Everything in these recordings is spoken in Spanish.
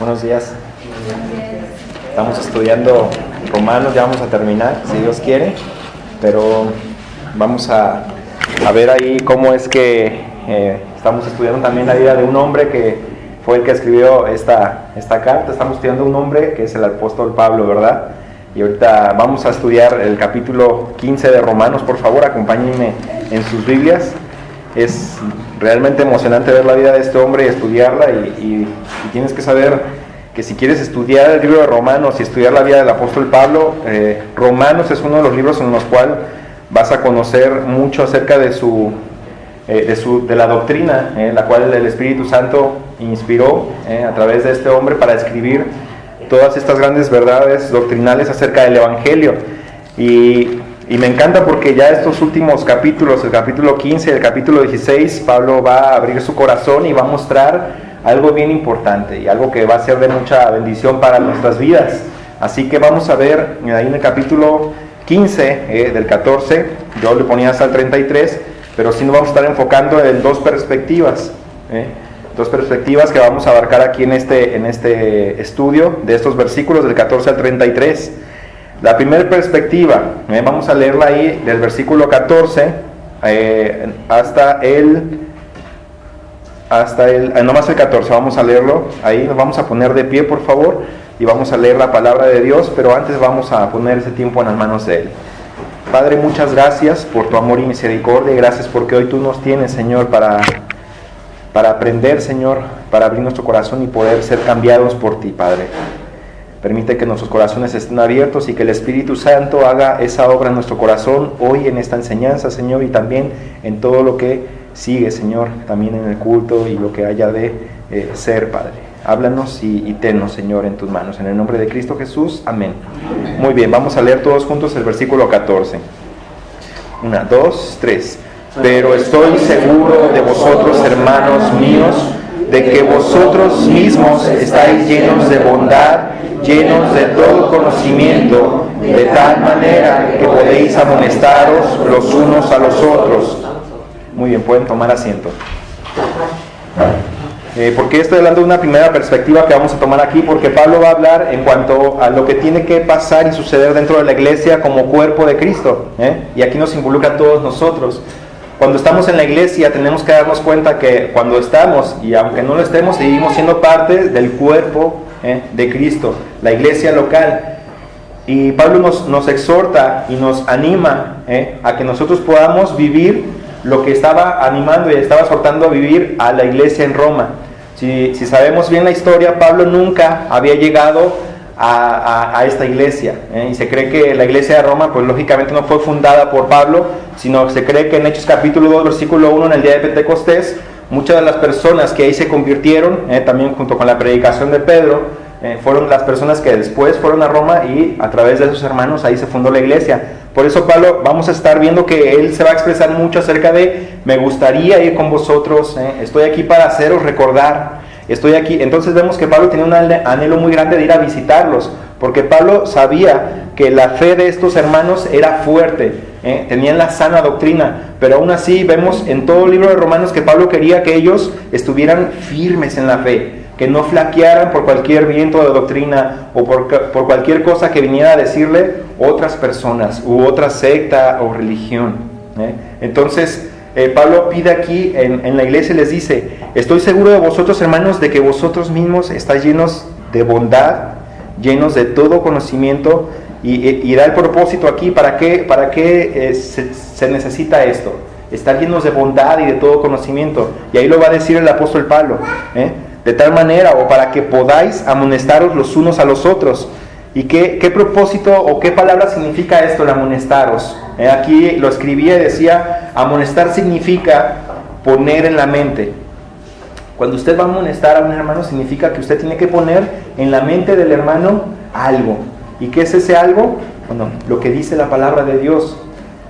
Buenos días. Estamos estudiando Romanos, ya vamos a terminar, si Dios quiere, pero vamos a ver ahí cómo es que estamos estudiando también la vida de un hombre que fue el que escribió esta carta. Estamos estudiando un hombre que es el apóstol Pablo, ¿verdad? Y ahorita vamos a estudiar el capítulo 15 de Romanos. Por favor, acompáñenme en sus Biblias. Es realmente emocionante ver la vida de este hombre y estudiarla, y tienes que saber que si quieres estudiar el libro de Romanos y estudiar la vida del apóstol Pablo, Romanos es uno de los libros en los cuales vas a conocer mucho acerca de la doctrina, la cual el Espíritu Santo inspiró a través de este hombre para escribir todas estas grandes verdades doctrinales acerca del Evangelio. Y me encanta porque ya estos últimos capítulos, el capítulo 15 y el capítulo 16, Pablo va a abrir su corazón y va a mostrar algo bien importante y algo que va a ser de mucha bendición para nuestras vidas. Así que vamos a ver ahí en el capítulo 15, del 14, yo le ponía hasta el 33, pero sí nos vamos a estar enfocando en dos perspectivas, dos perspectivas que vamos a abarcar aquí en este estudio de estos versículos del 14 al 33. La primera perspectiva, vamos a leerla ahí del versículo 14 hasta nomás el 14, vamos a leerlo. Ahí nos vamos a poner de pie, por favor, y vamos a leer la palabra de Dios, pero antes vamos a poner ese tiempo en las manos de Él. Padre, muchas gracias por tu amor y misericordia, y gracias porque hoy tú nos tienes, Señor, para aprender, Señor, para abrir nuestro corazón y poder ser cambiados por ti, Padre. Permite que nuestros corazones estén abiertos y que el Espíritu Santo haga esa obra en nuestro corazón hoy en esta enseñanza, Señor, y también en todo lo que sigue, Señor, también en el culto y lo que haya de ser, Padre. Háblanos y tennos, Señor, en tus manos. En el nombre de Cristo Jesús, amén. Muy bien, vamos a leer todos juntos el versículo 14. 1, 2, 3. Pero estoy seguro de vosotros, hermanos míos, de que vosotros mismos estáis llenos de bondad, llenos de todo conocimiento, de tal manera que podéis amonestaros los unos a los otros. Muy bien, pueden tomar asiento. ¿Por qué estoy hablando de una primera perspectiva que vamos a tomar aquí? Porque Pablo va a hablar en cuanto a lo que tiene que pasar y suceder dentro de la iglesia como cuerpo de Cristo, y aquí nos involucra a todos nosotros. Cuando estamos en la iglesia tenemos que darnos cuenta que cuando estamos, y aunque no lo estemos, seguimos siendo parte del cuerpo de Cristo, la iglesia local. Y Pablo nos exhorta y nos anima a que nosotros podamos vivir lo que estaba animando y estaba exhortando a vivir a la iglesia en Roma. Si sabemos bien la historia, Pablo nunca había llegado a esta iglesia, y se cree que la iglesia de Roma, pues lógicamente no fue fundada por Pablo, sino se cree que en Hechos capítulo 2, versículo 1, en el día de Pentecostés, muchas de las personas que ahí se convirtieron, también junto con la predicación de Pedro, fueron las personas que después fueron a Roma, y a través de sus hermanos ahí se fundó la iglesia. Por eso Pablo, vamos a estar viendo que él se va a expresar mucho acerca de: me gustaría ir con vosotros, estoy aquí para haceros recordar, estoy aquí. Entonces vemos que Pablo tenía un anhelo muy grande de ir a visitarlos, porque Pablo sabía que la fe de estos hermanos era fuerte, tenían la sana doctrina, pero aún así vemos en todo el libro de Romanos que Pablo quería que ellos estuvieran firmes en la fe, que no flaquearan por cualquier viento de doctrina o por cualquier cosa que viniera a decirle otras personas u otra secta o religión. Entonces Pablo pide aquí en la iglesia y les dice: estoy seguro de vosotros, hermanos, de que vosotros mismos estáis llenos de bondad, llenos de todo conocimiento, y da el propósito aquí para qué se necesita esto: estar llenos de bondad y de todo conocimiento. Y ahí lo va a decir el apóstol Pablo, de tal manera, o para que podáis amonestaros los unos a los otros. ¿Y qué propósito o qué palabra significa esto, el amonestaros? Aquí lo escribía y decía: amonestar significa poner en la mente. Cuando usted va a amonestar a un hermano, significa que usted tiene que poner en la mente del hermano algo. ¿Y qué es ese algo? Bueno, lo que dice la palabra de Dios.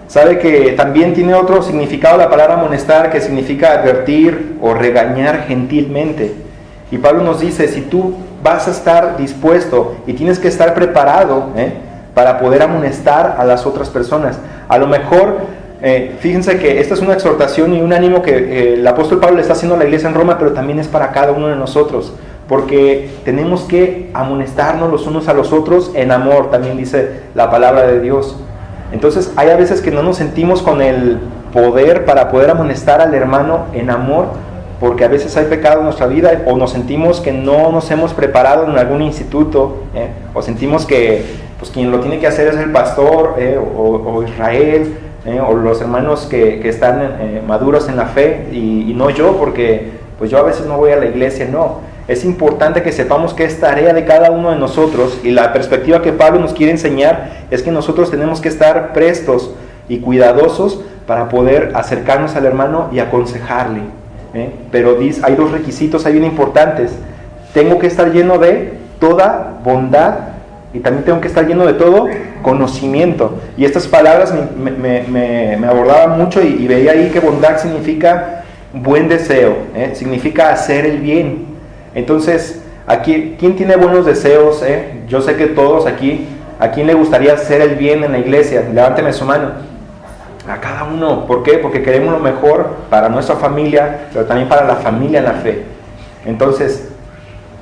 Sabe que también tiene otro significado la palabra amonestar, que significa advertir o regañar gentilmente. Y Pablo nos dice: si tú vas a estar dispuesto y tienes que estar preparado para poder amonestar a las otras personas. A lo mejor, fíjense que esta es una exhortación y un ánimo que el apóstol Pablo le está haciendo a la iglesia en Roma, pero también es para cada uno de nosotros. porque tenemos que amonestarnos los unos a los otros en amor, también dice la palabra de Dios. Entonces hay a veces que no nos sentimos con el poder para poder amonestar al hermano en amor, porque a veces hay pecado en nuestra vida, o nos sentimos que no nos hemos preparado en algún instituto, o sentimos que pues quien lo tiene que hacer es el pastor, o Israel, o los hermanos que están maduros en la fe, y no yo, porque pues yo a veces no voy a la iglesia. No, es importante que sepamos que es tarea de cada uno de nosotros, y la perspectiva que Pablo nos quiere enseñar es que nosotros tenemos que estar prestos y cuidadosos para poder acercarnos al hermano y aconsejarle. Pero hay dos requisitos ahí bien importantes. Tengo que estar lleno de toda bondad, y también tengo que estar lleno de todo conocimiento. Y estas palabras me abordaban mucho, y veía ahí que bondad significa buen deseo, significa hacer el bien. Entonces, aquí, ¿quién tiene buenos deseos? Yo sé que todos aquí, ¿a quién le gustaría hacer el bien en la iglesia? Levánteme su mano. A cada uno. ¿Por qué? Porque queremos lo mejor para nuestra familia, pero también para la familia en la fe. Entonces,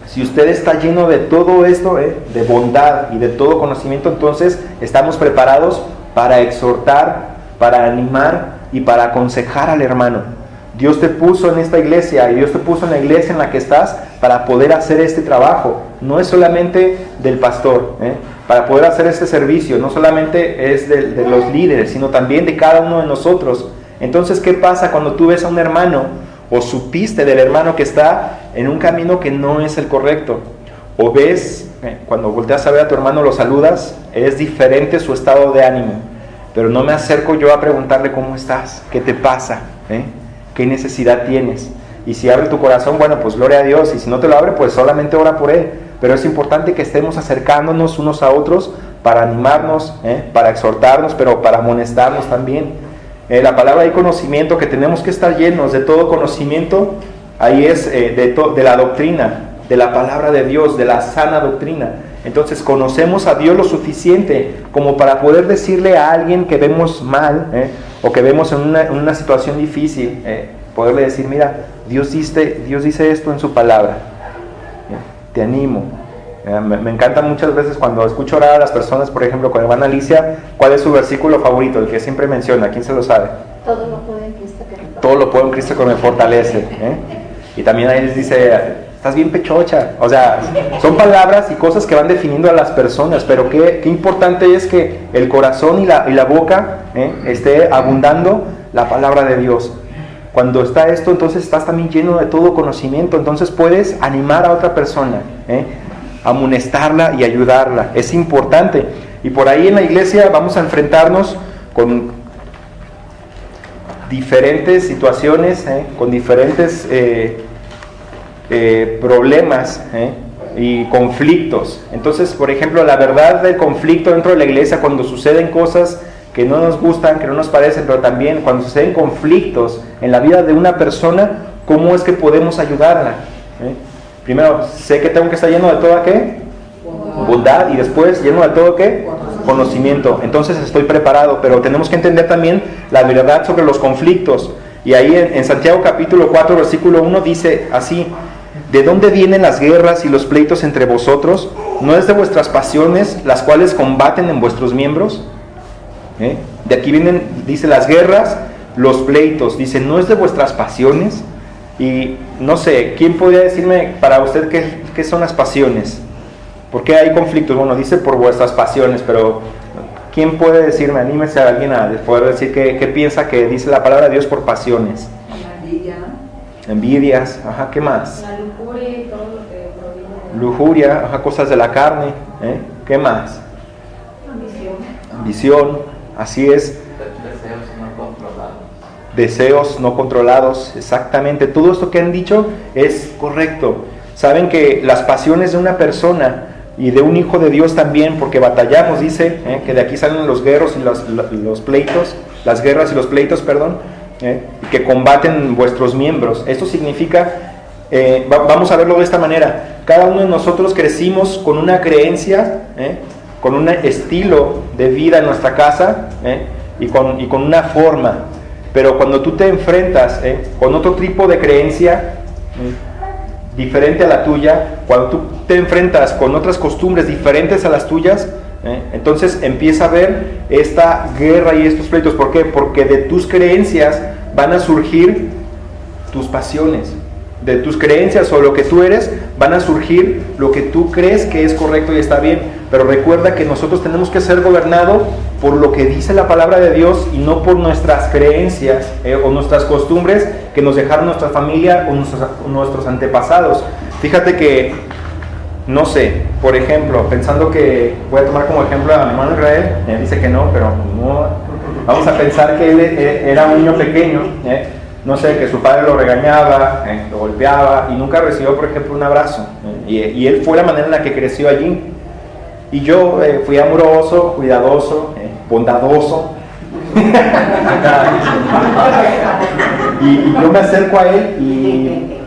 si usted está lleno de todo esto, de bondad y de todo conocimiento, entonces estamos preparados para exhortar, para animar y para aconsejar al hermano. Dios te puso en esta iglesia, y Dios te puso en la iglesia en la que estás para poder hacer este trabajo. No es solamente del pastor, para poder hacer este servicio, no solamente es de los líderes, sino también de cada uno de nosotros. Entonces, ¿qué pasa cuando tú ves a un hermano, o supiste del hermano que está en un camino que no es el correcto? O ves, cuando volteas a ver a tu hermano, lo saludas, es diferente su estado de ánimo, pero no me acerco yo a preguntarle cómo estás, qué te pasa, qué necesidad tienes. Y si abre tu corazón, bueno, pues gloria a Dios, y si no te lo abre, pues solamente ora por él. Pero es importante que estemos acercándonos unos a otros para animarnos, para exhortarnos, pero para amonestarnos también. La palabra de conocimiento, que tenemos que estar llenos de todo conocimiento, ahí es de la doctrina, de la palabra de Dios, de la sana doctrina. Entonces conocemos a Dios lo suficiente como para poder decirle a alguien que vemos mal, o que vemos en una situación difícil, poderle decir: mira, Dios dice esto en su palabra, te animo. Me encanta muchas veces cuando escucho orar a las personas, por ejemplo, con hermana Alicia, ¿cuál es su versículo favorito? El que siempre menciona, ¿quién se lo sabe? Todo lo puedo en Cristo que me fortalece. Todo lo puedo en Cristo que me fortalece. Y también ahí les dice: estás bien pechocha. O sea, son palabras y cosas que van definiendo a las personas, pero qué importante es que el corazón y la boca esté abundando la palabra de Dios. Cuando está esto, entonces estás también lleno de todo conocimiento, entonces puedes animar a otra persona, amonestarla y ayudarla. Es importante. Y por ahí en la iglesia vamos a enfrentarnos con diferentes situaciones, con diferentes problemas y conflictos. Entonces, por ejemplo, la verdad del conflicto dentro de la iglesia, cuando suceden cosas que no nos gustan, que no nos parecen, pero también cuando suceden conflictos en la vida de una persona, ¿cómo es que podemos ayudarla? Primero, sé que tengo que estar lleno de toda ¿qué? Bondad, y después lleno de todo ¿qué? Conocimiento. Entonces estoy preparado, pero tenemos que entender también la verdad sobre los conflictos. Y ahí en Santiago capítulo 4, versículo 1 dice así: ¿de dónde vienen las guerras y los pleitos entre vosotros? ¿No es de vuestras pasiones las cuales combaten en vuestros miembros? De aquí vienen, dice, las guerras, los pleitos. Dice, ¿no es de vuestras pasiones? Y no sé, ¿quién podría decirme para usted qué son las pasiones? ¿Por qué hay conflictos? Bueno, dice por vuestras pasiones, pero ¿quién puede decirme? Anímese a alguien a poder decir qué piensa que dice la palabra de Dios por pasiones. Envidias, ajá, ¿qué más? La lujuria y todo lo que proviene de... Lujuria, ajá, cosas de la carne, ¿qué más? Ambición, así es. Deseos no controlados. Deseos no controlados, exactamente. Todo esto que han dicho es correcto. Saben que las pasiones de una persona y de un hijo de Dios también, porque batallamos, dice, que de aquí salen los guerros y los pleitos, las guerras y los pleitos, perdón, que combaten vuestros miembros. Esto significa, vamos a verlo de esta manera: cada uno de nosotros crecimos con una creencia, con un estilo de vida en nuestra casa, y con una forma. Pero cuando tú te enfrentas con otro tipo de creencia, diferente a la tuya, cuando tú te enfrentas con otras costumbres diferentes a las tuyas, entonces empieza a haber esta guerra y estos pleitos. ¿Por qué? Porque de tus creencias van a surgir tus pasiones. De tus creencias o lo que tú eres van a surgir lo que tú crees que es correcto y está bien. Pero recuerda que nosotros tenemos que ser gobernados por lo que dice la palabra de Dios y no por nuestras creencias o nuestras costumbres que nos dejaron nuestra familia o nuestros antepasados. Fíjate que, no sé, por ejemplo, pensando que voy a tomar como ejemplo a mi hermano Israel, dice que no, pero no, vamos a pensar que él era un niño pequeño, no sé, que su padre lo regañaba, lo golpeaba y nunca recibió, por ejemplo, un abrazo, y él fue la manera en la que creció allí. Y yo fui amoroso, cuidadoso, bondadoso. y yo me acerco a él y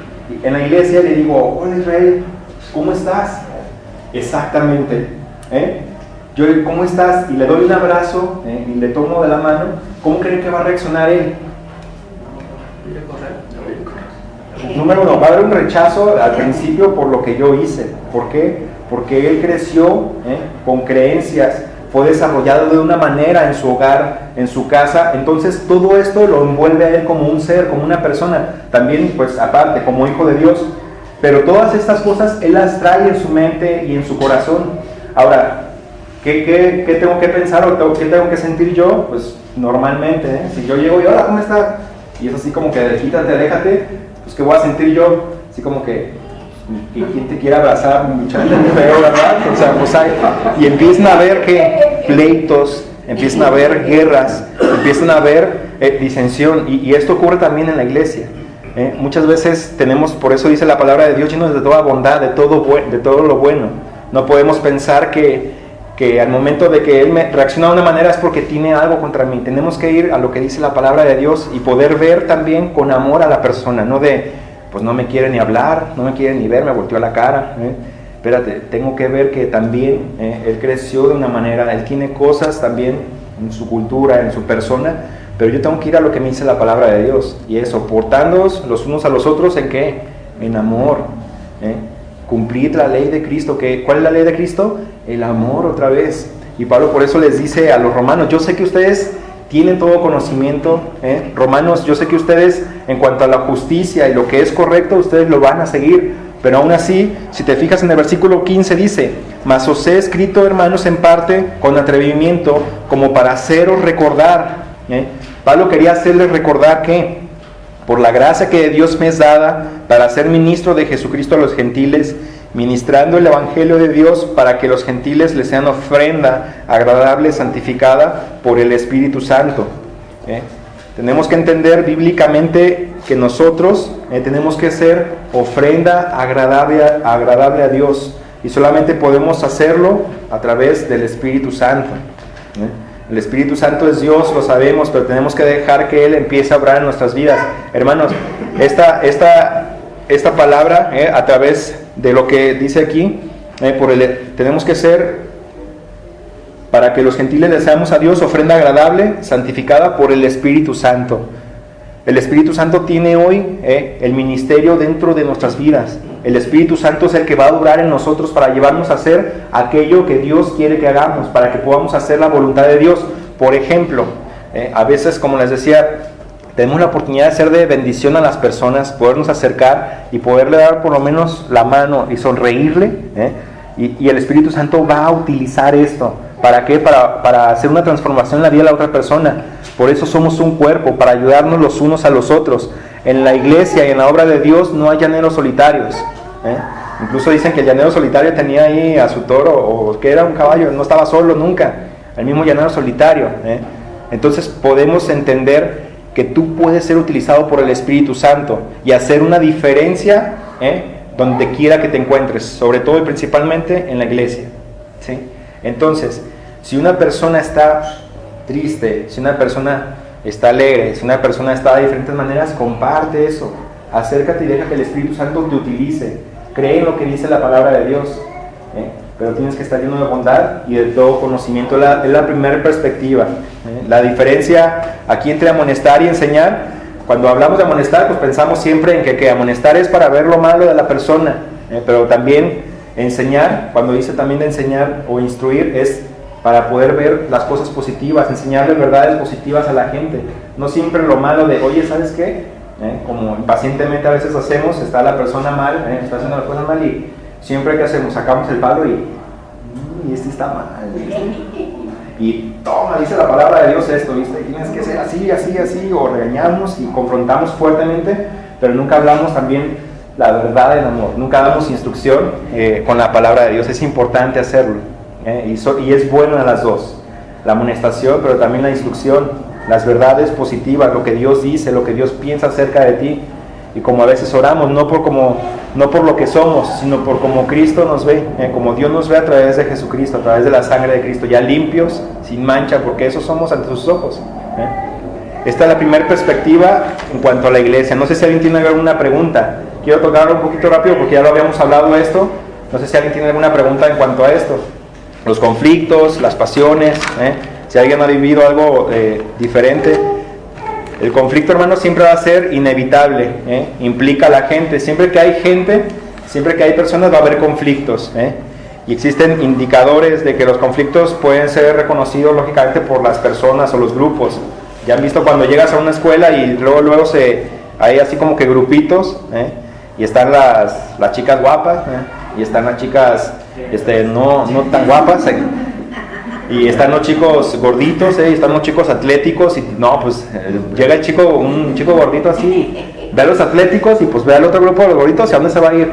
en la iglesia le digo, hola Israel, ¿cómo estás? Exactamente. Yo, ¿cómo estás? Y le doy un abrazo y le tomo de la mano. ¿Cómo creen que va a reaccionar él? Número uno, va a haber un rechazo al principio por lo que yo hice. ¿Por qué? Porque él creció con creencias, fue desarrollado de una manera en su hogar, en su casa. Entonces todo esto lo envuelve a él como un ser, como una persona, también pues aparte como hijo de Dios. Pero todas estas cosas él las trae en su mente y en su corazón. Ahora, ¿qué tengo que pensar o qué tengo que sentir yo? Pues normalmente, si yo llego y hola, ¿cómo estás? Y es así como que quítate, aléjate, pues ¿qué voy a sentir yo? Así como que ¿quién te quiere abrazar? Muchacho, feo, ¿verdad? O sea, pues y empiezan a haber pleitos, empiezan a haber guerras, empiezan a haber disensión, y esto ocurre también en la iglesia. Muchas veces tenemos, por eso dice la palabra de Dios, llenos de toda bondad, de todo lo bueno. No podemos pensar que al momento de que Él me reacciona de una manera es porque tiene algo contra mí. Tenemos que ir a lo que dice la palabra de Dios y poder ver también con amor a la persona, no de pues no me quiere ni hablar, no me quiere ni ver, me volteó la cara. Espérate, tengo que ver que también él creció de una manera, él tiene cosas también en su cultura, en su persona, pero yo tengo que ir a lo que me dice la palabra de Dios, y es soportándonos los unos a los otros, ¿en qué? En amor. Cumplir la ley de Cristo. ¿Cuál es la ley de Cristo? El amor, otra vez. Y Pablo por eso les dice a los romanos, yo sé que ustedes tienen todo conocimiento, Romanos, yo sé que ustedes en cuanto a la justicia y lo que es correcto, ustedes lo van a seguir, pero aún así, si te fijas en el versículo 15 dice, mas os he escrito, hermanos, en parte con atrevimiento, como para haceros recordar. Pablo quería hacerles recordar que por la gracia que de Dios me es dada para ser ministro de Jesucristo a los gentiles, ministrando el evangelio de Dios para que los gentiles les sean ofrenda agradable, santificada por el Espíritu Santo. Tenemos que entender bíblicamente que nosotros tenemos que ser ofrenda agradable a Dios, y solamente podemos hacerlo a través del Espíritu Santo. El Espíritu Santo es Dios, lo sabemos, pero tenemos que dejar que Él empiece a obrar en nuestras vidas. Hermanos, esta palabra, a través de lo que dice aquí, tenemos que ser, para que los gentiles le seamos a Dios, ofrenda agradable, santificada por el Espíritu Santo. El Espíritu Santo tiene hoy el ministerio dentro de nuestras vidas. El Espíritu Santo es el que va a obrar en nosotros para llevarnos a hacer aquello que Dios quiere que hagamos, para que podamos hacer la voluntad de Dios. Por ejemplo, a veces, como les decía, tenemos la oportunidad de ser de bendición a las personas, podernos acercar y poderle dar por lo menos la mano y sonreírle, y el Espíritu Santo va a utilizar esto. ¿Para qué? Para hacer una transformación en la vida de la otra persona. Por eso somos un cuerpo, para ayudarnos los unos a los otros. En la iglesia y en la obra de Dios no hay llaneros solitarios. Incluso dicen que el llanero solitario tenía ahí a su toro, o que era un caballo, no estaba solo nunca. El mismo llanero solitario. Entonces podemos entender que tú puedes ser utilizado por el Espíritu Santo y hacer una diferencia donde quiera que te encuentres, sobre todo y principalmente en la iglesia. ¿Sí? Entonces, si una persona está triste, si una persona está alegre, si una persona está de diferentes maneras, comparte eso, acércate y deja que el Espíritu Santo te utilice, cree en lo que dice la palabra de Dios, pero tienes que estar lleno de bondad y de todo conocimiento. Es la primera perspectiva. La diferencia aquí entre amonestar y enseñar, Cuando hablamos de amonestar, pues pensamos siempre en que amonestar es para ver lo malo de la persona, pero también enseñar, cuando dice también de enseñar o instruir, es para poder ver las cosas positivas, enseñarle verdades positivas a la gente, no siempre lo malo de, oye, ¿sabes qué? Como impacientemente a veces hacemos, está la persona mal, está haciendo las cosas mal y siempre que hacemos, sacamos el palo y este está mal, y toma, dice la palabra de Dios esto, ¿viste? Tienes que ser así, así, así, o regañamos y confrontamos fuertemente, pero nunca hablamos también la verdad en amor, nunca damos instrucción con la palabra de Dios. Es importante hacerlo, y es bueno en las dos, la amonestación, pero también la instrucción, las verdades positivas, lo que Dios dice, lo que Dios piensa acerca de ti. Y como a veces oramos, no por lo que somos, sino por como Cristo nos ve, como Dios nos ve a través de Jesucristo, a través de la sangre de Cristo, ya limpios, sin mancha, porque eso somos ante sus ojos. Esta es la primera perspectiva en cuanto a la iglesia. No sé si alguien tiene alguna pregunta. Quiero tocarlo un poquito rápido porque ya lo habíamos hablado esto. No sé si alguien tiene alguna pregunta en cuanto a esto. Los conflictos, las pasiones, si alguien ha vivido algo diferente. El conflicto, hermano, siempre va a ser inevitable, implica a la gente. Siempre que hay gente, siempre que hay personas, va a haber conflictos, y existen indicadores de que los conflictos pueden ser reconocidos lógicamente por las personas o los grupos. Ya han visto cuando llegas a una escuela y luego hay así como que grupitos, y están las chicas guapas, y están las chicas no tan guapas, y están los chicos gorditos, y están los chicos atléticos, y no, pues llega un chico gordito así, ve a los atléticos y pues ve al otro grupo de los gorditos, ¿y a dónde se va a ir?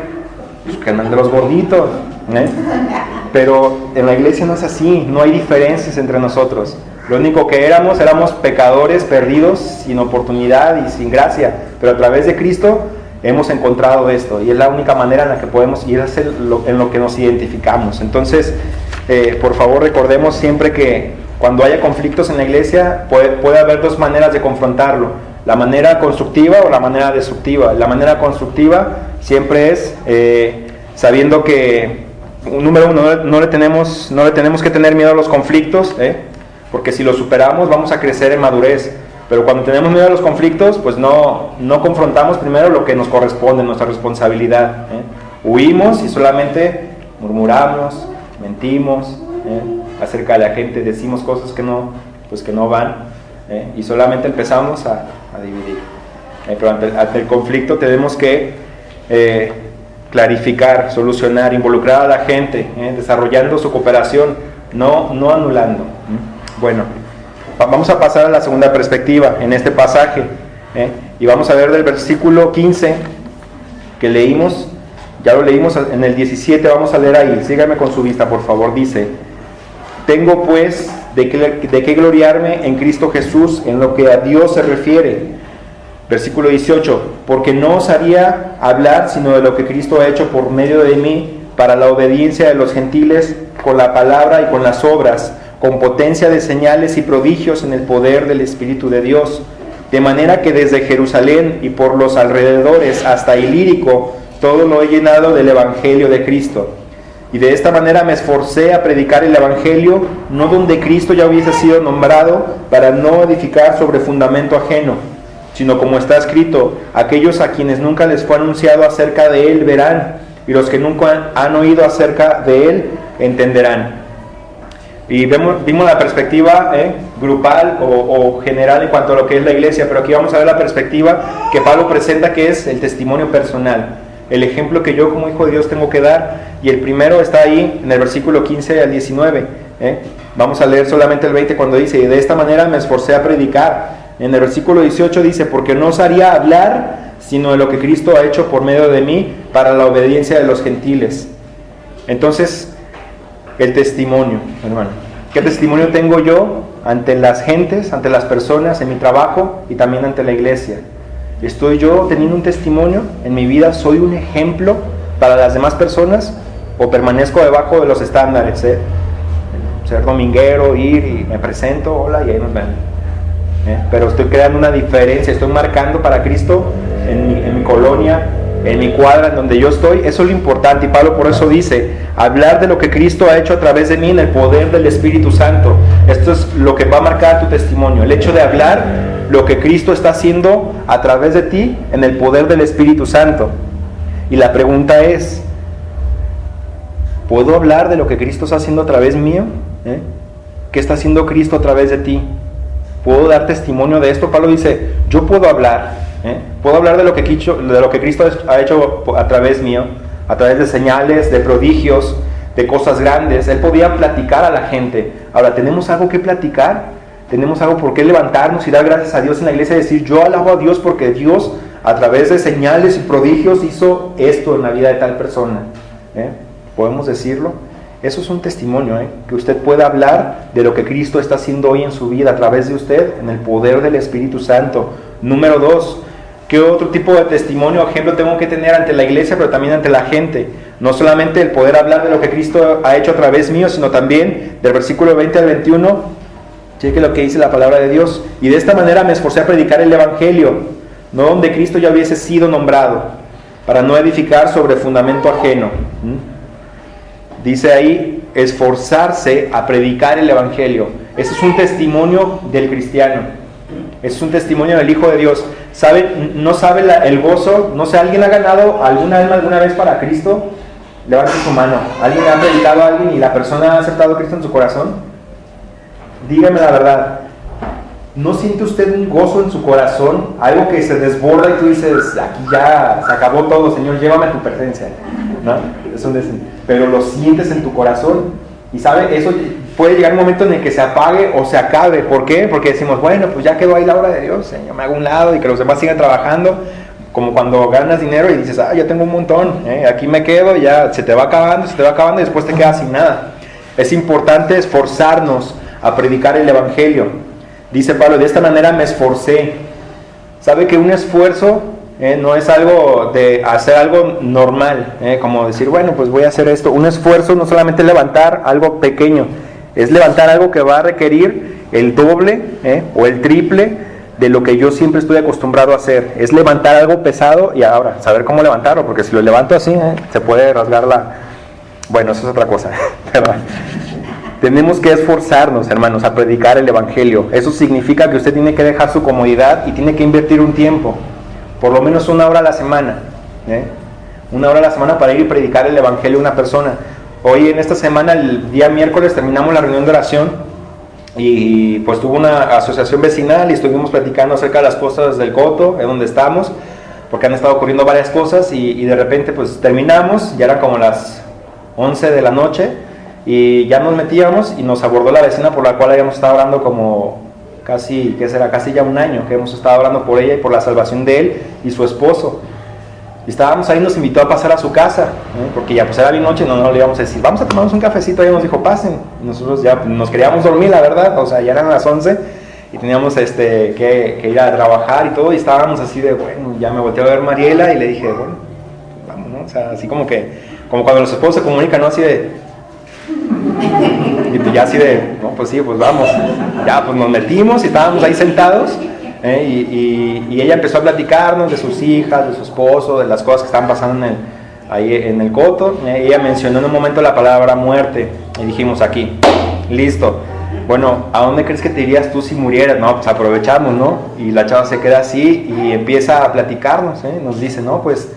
Pues que andan de los gorditos, Pero en la iglesia no es así, no hay diferencias entre nosotros. Lo único que éramos pecadores perdidos, sin oportunidad y sin gracia, pero a través de Cristo hemos encontrado esto, y es la única manera en la que podemos ir en lo que nos identificamos. Entonces, por favor, recordemos siempre que cuando haya conflictos en la iglesia puede haber dos maneras de confrontarlo: la manera constructiva o la manera destructiva. La manera constructiva siempre es sabiendo que, número uno, no le tenemos que tener miedo a los conflictos, porque si los superamos vamos a crecer en madurez. Pero cuando tenemos miedo a los conflictos, pues no confrontamos primero lo que nos corresponde, nuestra responsabilidad. Huimos y solamente murmuramos, mentimos acerca de la gente, decimos cosas que no van, y solamente empezamos a dividir. Pero ante el conflicto tenemos que clarificar, solucionar, involucrar a la gente, desarrollando su cooperación, no anulando. Bueno, vamos a pasar a la segunda perspectiva en este pasaje, y vamos a ver del versículo 15 que leímos. Ya lo leímos en el 17, vamos a leer ahí, síganme con su vista por favor. Dice: tengo pues de qué gloriarme en Cristo Jesús en lo que a Dios se refiere. Versículo 18: porque no os haría hablar sino de lo que Cristo ha hecho por medio de mí, para la obediencia de los gentiles, con la palabra y con las obras, con potencia de señales y prodigios en el poder del Espíritu de Dios, de manera que desde Jerusalén y por los alrededores hasta Ilírico todo lo he llenado del Evangelio de Cristo. Y de esta manera me esforcé a predicar el Evangelio, no donde Cristo ya hubiese sido nombrado, para no edificar sobre fundamento ajeno, sino como está escrito: aquellos a quienes nunca les fue anunciado acerca de Él verán, y los que nunca han oído acerca de Él entenderán. Y vimos la perspectiva grupal o general en cuanto a lo que es la iglesia, pero aquí vamos a ver la perspectiva que Pablo presenta, que es el testimonio personal, el ejemplo que yo como hijo de Dios tengo que dar. Y el primero está ahí en el versículo 15 al 19. Vamos a leer solamente el 20 cuando dice: y de esta manera me esforcé a predicar. En el versículo 18 dice: porque no os haría hablar sino de lo que Cristo ha hecho por medio de mí, para la obediencia de los gentiles. Entonces, el testimonio, hermano. ¿Qué testimonio tengo yo ante las gentes, ante las personas, en mi trabajo y también ante la iglesia? ¿Estoy yo teniendo un testimonio en mi vida? ¿Soy un ejemplo para las demás personas? ¿O permanezco debajo de los estándares? Ser dominguero, ir y me presento, hola, y ahí nos ven. Pero estoy creando una diferencia, estoy marcando para Cristo en mi colonia, en mi cuadra, en donde yo estoy. Eso es lo importante, y Pablo por eso dice: hablar de lo que Cristo ha hecho a través de mí en el poder del Espíritu Santo. Esto es lo que va a marcar tu testimonio, el hecho de hablar lo que Cristo está haciendo a través de ti en el poder del Espíritu Santo. Y la pregunta es, ¿puedo hablar de lo que Cristo está haciendo a través mío? ¿Qué está haciendo Cristo a través de ti? ¿Puedo dar testimonio de esto? Pablo dice, yo puedo hablar, puedo hablar de lo que Cristo ha hecho a través mío, a través de señales, de prodigios, de cosas grandes. Él podía platicar a la gente. Ahora, ¿tenemos algo que platicar? ¿Tenemos algo por qué levantarnos y dar gracias a Dios en la iglesia y decir, yo alabo a Dios porque Dios a través de señales y prodigios hizo esto en la vida de tal persona? ¿Podemos decirlo? Eso es un testimonio, que usted pueda hablar de lo que Cristo está haciendo hoy en su vida a través de usted, en el poder del Espíritu Santo. Número 2, ¿qué otro tipo de testimonio o ejemplo tengo que tener ante la iglesia, pero también ante la gente? No solamente el poder hablar de lo que Cristo ha hecho a través mío, sino también del versículo 20 al 21, cheque lo que dice la palabra de Dios. Y de esta manera me esforcé a predicar el Evangelio, no donde Cristo ya hubiese sido nombrado, para no edificar sobre fundamento ajeno. Dice ahí, esforzarse a predicar el Evangelio. Ese es un testimonio del cristiano. Ese es un testimonio del Hijo de Dios. ¿No sabe el gozo? No sé, ¿alguien ha ganado alguna alma alguna vez para Cristo? Levante su mano. ¿Alguien ha predicado a alguien y la persona ha aceptado a Cristo en su corazón? Dígame la verdad. ¿No siente usted un gozo en su corazón? Algo que se desborda y tú dices, aquí ya se acabó todo, Señor, llévame a tu presencia, ¿no? Pero lo sientes en tu corazón. Y sabe, eso puede llegar un momento en el que se apague o se acabe. ¿Por qué? Porque decimos, bueno, pues ya quedó ahí la obra de Dios, Señor, me hago un lado y que los demás sigan trabajando. Como cuando ganas dinero y dices, ya tengo un montón, aquí me quedo, y ya se te va acabando y después te quedas sin nada. Es importante esforzarnos a predicar el Evangelio. Dice Pablo, de esta manera me esforcé. ¿Sabe que un esfuerzo no es algo de hacer algo normal? Como decir, bueno, pues voy a hacer esto. Un esfuerzo no solamente es levantar algo pequeño, es levantar algo que va a requerir el doble o el triple de lo que yo siempre estoy acostumbrado a hacer. Es levantar algo pesado y ahora saber cómo levantarlo, porque si lo levanto así, se puede rasgar la... Bueno, eso es otra cosa. Tenemos que esforzarnos, hermanos, a predicar el Evangelio. Eso significa que usted tiene que dejar su comodidad y tiene que invertir un tiempo, por lo menos 1 hora a la semana, 1 hora a la semana para ir y predicar el Evangelio a una persona. Hoy en esta semana, el día miércoles, terminamos la reunión de oración y pues tuvo una asociación vecinal y estuvimos platicando acerca de las cosas del Coto, en donde estamos, porque han estado ocurriendo varias cosas y de repente pues terminamos, ya eran como las 11 de la noche, y ya nos metíamos y nos abordó la vecina por la cual habíamos estado orando como casi ya 1 año, que hemos estado orando por ella y por la salvación de él y su esposo. Y estábamos ahí, nos invitó a pasar a su casa, porque ya pues era bien noche, no le íbamos a decir, vamos a tomarnos un cafecito, ella nos dijo, pasen. Y nosotros ya nos queríamos dormir, la verdad, o sea, ya eran las 11 y teníamos que ir a trabajar y todo, y estábamos así de, bueno, ya me volteé a ver a Mariela y le dije, bueno, vamos, ¿no? O sea, así como cuando los esposos se comunican, ¿no? Así de... Y pues ya así de, no, pues sí, pues vamos. Ya pues nos metimos y estábamos ahí sentados, y ella empezó a platicarnos de sus hijas, de su esposo, de las cosas que estaban pasando ahí en el Coto. Ella mencionó en un momento la palabra muerte y dijimos, aquí, listo. Bueno, ¿a dónde crees que te irías tú si murieras? No, pues aprovechamos, ¿no? Y la chava se queda así y empieza a platicarnos, nos dice, no, pues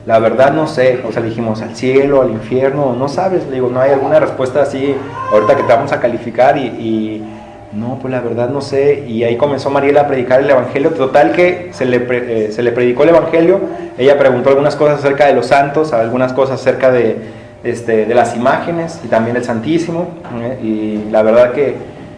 la verdad no sé, o sea, le dijimos al cielo, al infierno, no sabes, le digo, no hay alguna respuesta así, ahorita que te vamos a calificar y no, pues la verdad no sé. Y ahí comenzó Mariela a predicar el Evangelio, total que se le predicó el Evangelio. Ella preguntó algunas cosas acerca de los santos, algunas cosas acerca de las imágenes y también del Santísimo, y la verdad que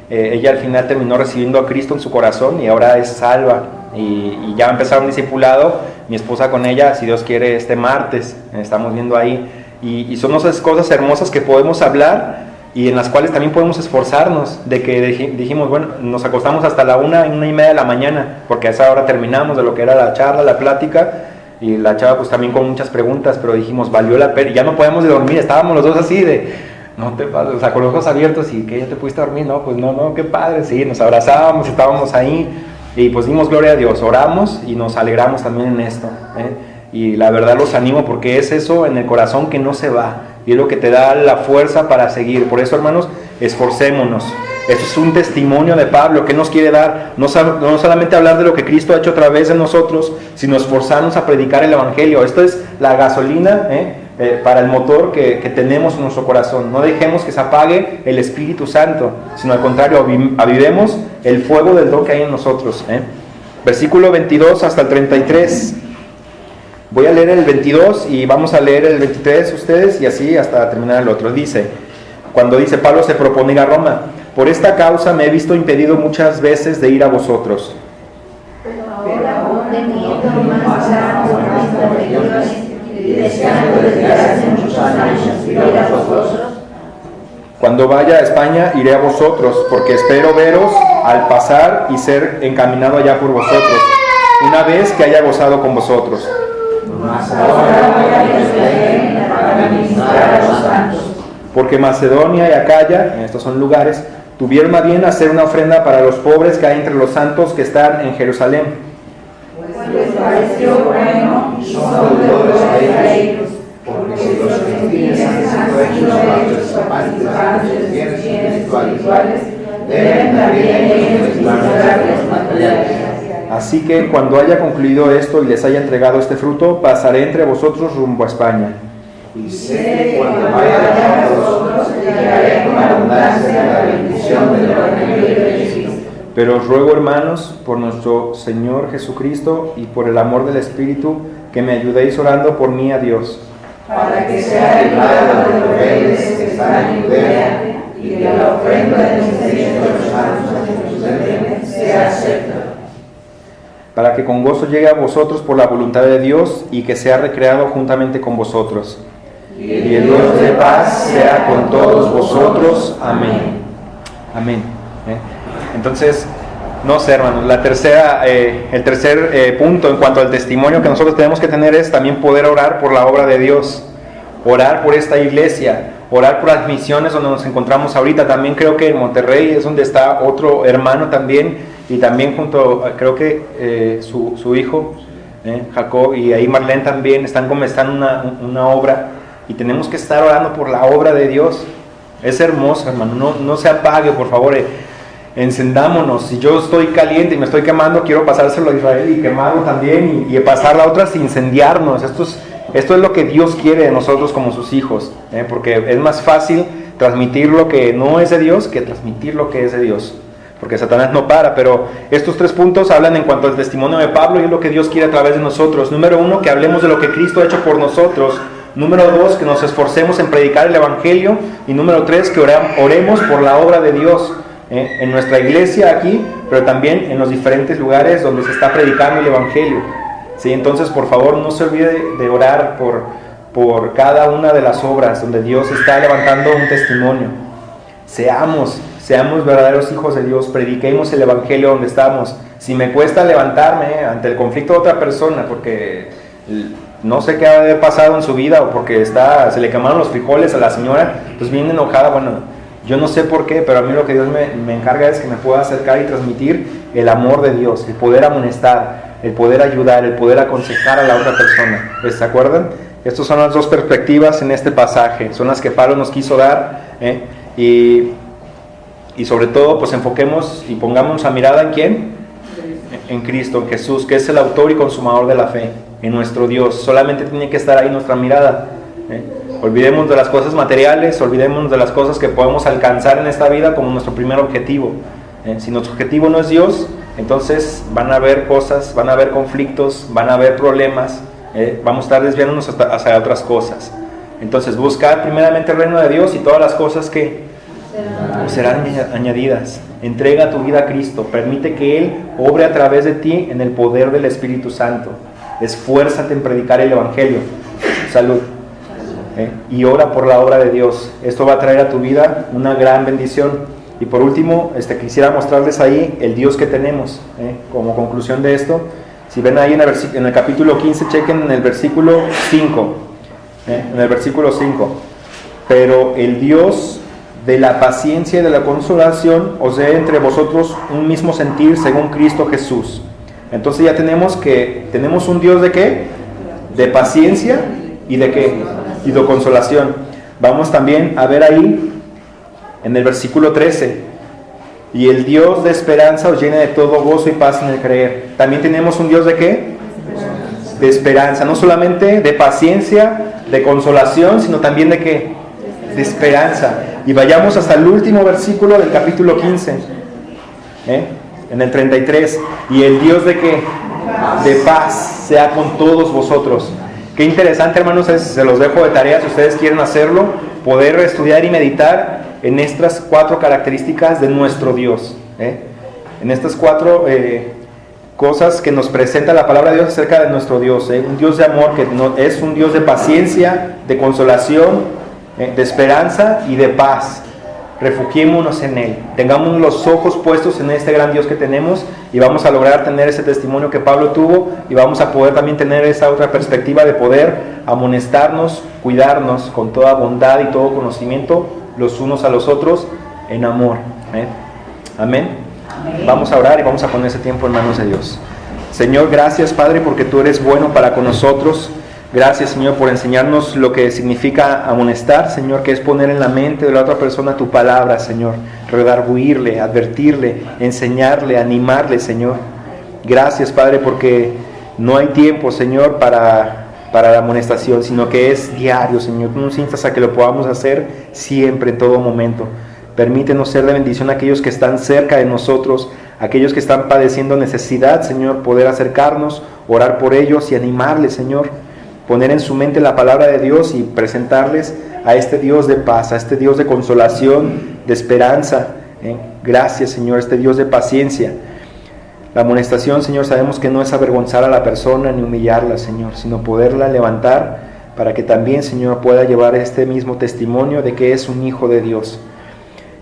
ella al final terminó recibiendo a Cristo en su corazón y ahora es salva. Y ya empezaron un discipulado, mi esposa con ella, si Dios quiere, este martes, estamos viendo ahí, y son esas cosas hermosas que podemos hablar y en las cuales también podemos esforzarnos, de que dijimos, bueno, nos acostamos hasta la 1:30 de la mañana, porque a esa hora terminamos de lo que era la charla, la plática, y la chava pues también con muchas preguntas, pero dijimos, valió la pena, y ya no podemos dormir, estábamos los dos así de... No te pases, o sea, con los ojos abiertos, y que ya te pudiste dormir, no, pues no, qué padre, sí, nos abrazábamos, estábamos ahí, y pues dimos gloria a Dios, oramos y nos alegramos también en esto, y la verdad los animo porque es eso en el corazón que no se va, y es lo que te da la fuerza para seguir. Por eso, hermanos, esforcémonos. Esto es un testimonio de Pablo que nos quiere dar, no solamente hablar de lo que Cristo ha hecho a través de nosotros, sino esforzarnos a predicar el Evangelio. Esto es la gasolina para el motor que tenemos en nuestro corazón. No dejemos que se apague el Espíritu Santo, sino al contrario, avivemos el fuego del don que hay en nosotros. Versículo 22 hasta el 33. Voy a leer el 22 y vamos a leer el 23 ustedes y así hasta terminar el otro. Dice, cuando dice Pablo se propone ir a Roma: por esta causa me he visto impedido muchas veces de ir a vosotros. Pero ahora, teniendo más largo por regiones y deseando desde hace muchos años ir a vosotros. Cuando vaya a España iré a vosotros, porque espero veros al pasar y ser encaminado allá por vosotros, una vez que haya gozado con vosotros. Mas ahora voy a Jerusalén para ministrar a los santos. Porque Macedonia y Acaya, estos son lugares, tuvieron a bien hacer una ofrenda para los pobres que hay entre los santos que están en Jerusalén. Pues les pareció bueno y son deudores a ellos, porque si los gentiles han sido hechos participantes de sus bienes espirituales, deben también ellos ministrar los materiales. Así que cuando haya concluido esto y les haya entregado este fruto, pasaré entre vosotros rumbo a España. Y sé que cuando vaya a vosotros, llegaré con abundancia la bendición del Evangelio de Cristo. Pero os ruego, hermanos, por nuestro Señor Jesucristo y por el amor del Espíritu, que me ayudéis orando por mí a Dios. Para que sea librado de los rebeldes que están en Judea, y que la ofrenda de ministerio de los santos en Jerusalén sea acepta. Para que con gozo llegue a vosotros por la voluntad de Dios y que sea recreado juntamente con vosotros. Y el Dios de paz sea con todos vosotros. Amén. Amén. Entonces, no sé, hermanos, el tercer punto en cuanto al testimonio que nosotros tenemos que tener es también poder orar por la obra de Dios, orar por esta iglesia, orar por las misiones donde nos encontramos ahorita. También creo que en Monterrey es donde está otro hermano también, y también junto, creo que su hijo, Jacob, y ahí Marlene también están comenzando una obra, y tenemos que estar orando por la obra de Dios. Es hermoso, hermano, no se apague, por favor. Encendámonos. Si yo estoy caliente y me estoy quemando, quiero pasárselo a Israel y quemarlo también, y pasarla a otras, incendiarnos. Esto es lo que Dios quiere de nosotros como sus hijos, porque es más fácil transmitir lo que no es de Dios que transmitir lo que es de Dios, porque Satanás no para. Pero estos 3 puntos hablan en cuanto al testimonio de Pablo y es lo que Dios quiere a través de nosotros. Número 1, que hablemos de lo que Cristo ha hecho por nosotros. Número 2, que nos esforcemos en predicar el Evangelio. Y número 3, que oremos por la obra de Dios en nuestra iglesia aquí, pero también en los diferentes lugares donde se está predicando el Evangelio. ¿Sí? Entonces, por favor, no se olvide de orar por cada una de las obras donde Dios está levantando un testimonio. Seamos verdaderos hijos de Dios, prediquemos el Evangelio donde estamos. Si me cuesta levantarme ante el conflicto de otra persona porque no sé qué ha de haber pasado en su vida, o porque se le quemaron los frijoles a la señora, pues viene enojada, bueno, yo no sé por qué, pero a mí lo que Dios me encarga es que me pueda acercar y transmitir el amor de Dios, el poder amonestar, el poder ayudar, el poder aconsejar a la otra persona. ¿Se acuerdan? Estas son las 2 perspectivas en este pasaje, son las que Pablo nos quiso dar, y sobre todo pues enfoquemos y pongamos la mirada en ¿quién? En Cristo, en Jesús, que es el autor y consumador de la fe, en nuestro Dios. Solamente tiene que estar ahí nuestra mirada. Olvidemos de las cosas materiales, olvidemos de las cosas que podemos alcanzar en esta vida como nuestro primer objetivo. Si nuestro objetivo no es Dios, entonces van a haber cosas, van a haber conflictos, van a haber problemas, vamos a estar desviándonos hacia otras cosas. Entonces buscar primeramente el reino de Dios y todas las cosas que serán añadidas. Entrega tu vida a Cristo, permite que Él obre a través de ti en el poder del Espíritu Santo. Esfuérzate en predicar el Evangelio. Salud. Y ora por la obra de Dios. Esto va a traer a tu vida una gran bendición. Y por último, quisiera mostrarles ahí el Dios que tenemos, como conclusión de esto. Si ven ahí en el capítulo 15, chequen en el versículo 5. En el versículo 5. Pero el Dios de la paciencia y de la consolación os dé entre vosotros un mismo sentir según Cristo Jesús. Entonces ya tenemos un Dios ¿de qué? De paciencia y de qué? Y de consolación. Vamos también a ver ahí en el versículo 13, y el Dios de esperanza os llene de todo gozo y paz en el creer. También tenemos un Dios ¿de qué? De esperanza, no solamente de paciencia, de consolación, sino también ¿de qué? De esperanza. Y vayamos hasta el último versículo del capítulo 15, en el 33, y el Dios ¿de qué? De paz sea con todos vosotros. Qué interesante, hermanos, se los dejo de tarea si ustedes quieren hacerlo, poder estudiar y meditar en estas 4 características de nuestro Dios, en estas 4 cosas que nos presenta la palabra de Dios acerca de nuestro Dios, un Dios de amor que es un Dios de paciencia, de consolación, de esperanza y de paz. Refugiémonos en Él, tengamos los ojos puestos en este gran Dios que tenemos, y vamos a lograr tener ese testimonio que Pablo tuvo, y vamos a poder también tener esa otra perspectiva de poder amonestarnos, cuidarnos con toda bondad y todo conocimiento los unos a los otros en amor. Amén. Vamos a orar y vamos a poner ese tiempo en manos de Dios. Señor, gracias, Padre, porque tú eres bueno para con nosotros. Gracias, Señor, por enseñarnos lo que significa amonestar, Señor, que es poner en la mente de la otra persona tu palabra, Señor, redarguirle, advertirle, enseñarle, animarle, Señor. Gracias, Padre, porque no hay tiempo, Señor, para la amonestación, sino que es diario, Señor. Tú nos instas a que lo podamos hacer siempre, en todo momento. Permítenos ser de bendición a aquellos que están cerca de nosotros, aquellos que están padeciendo necesidad, Señor, poder acercarnos, orar por ellos y animarles, Señor. Poner en su mente la palabra de Dios y presentarles a este Dios de paz, a este Dios de consolación, de esperanza. Gracias, Señor, este Dios de paciencia. La amonestación, Señor, sabemos que no es avergonzar a la persona ni humillarla, Señor, sino poderla levantar para que también, Señor, pueda llevar este mismo testimonio de que es un hijo de Dios.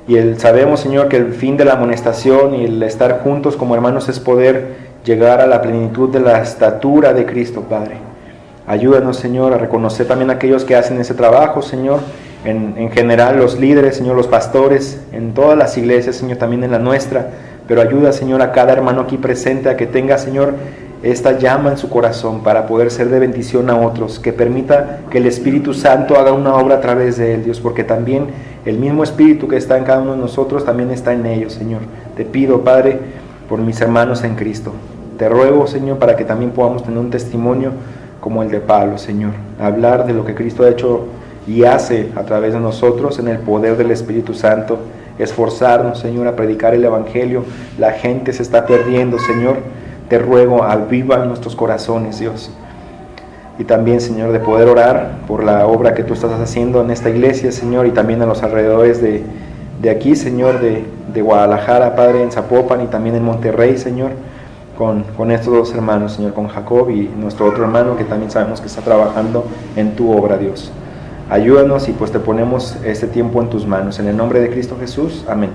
Y sabemos, Señor, que el fin de la amonestación y el estar juntos como hermanos es poder llegar a la plenitud de la estatura de Cristo, Padre. Ayúdanos, Señor, a reconocer también a aquellos que hacen ese trabajo, Señor, en general los líderes, Señor, los pastores, en todas las iglesias, Señor, también en la nuestra, pero ayuda, Señor, a cada hermano aquí presente a que tenga, Señor, esta llama en su corazón para poder ser de bendición a otros, que permita que el Espíritu Santo haga una obra a través de él, Dios, porque también el mismo Espíritu que está en cada uno de nosotros también está en ellos, Señor. Te pido, Padre, por mis hermanos en Cristo. Te ruego, Señor, para que también podamos tener un testimonio como el de Pablo, Señor, hablar de lo que Cristo ha hecho y hace a través de nosotros en el poder del Espíritu Santo, esforzarnos, Señor, a predicar el Evangelio. La gente se está perdiendo, Señor, te ruego, aviva nuestros corazones, Dios, y también, Señor, de poder orar por la obra que tú estás haciendo en esta iglesia, Señor, y también en los alrededores de aquí, Señor, de Guadalajara, Padre, en Zapopan y también en Monterrey, Señor, con estos 2 hermanos, Señor, con Jacob y nuestro otro hermano que también sabemos que está trabajando en tu obra, Dios. Ayúdanos y pues te ponemos este tiempo en tus manos. En el nombre de Cristo Jesús, amén.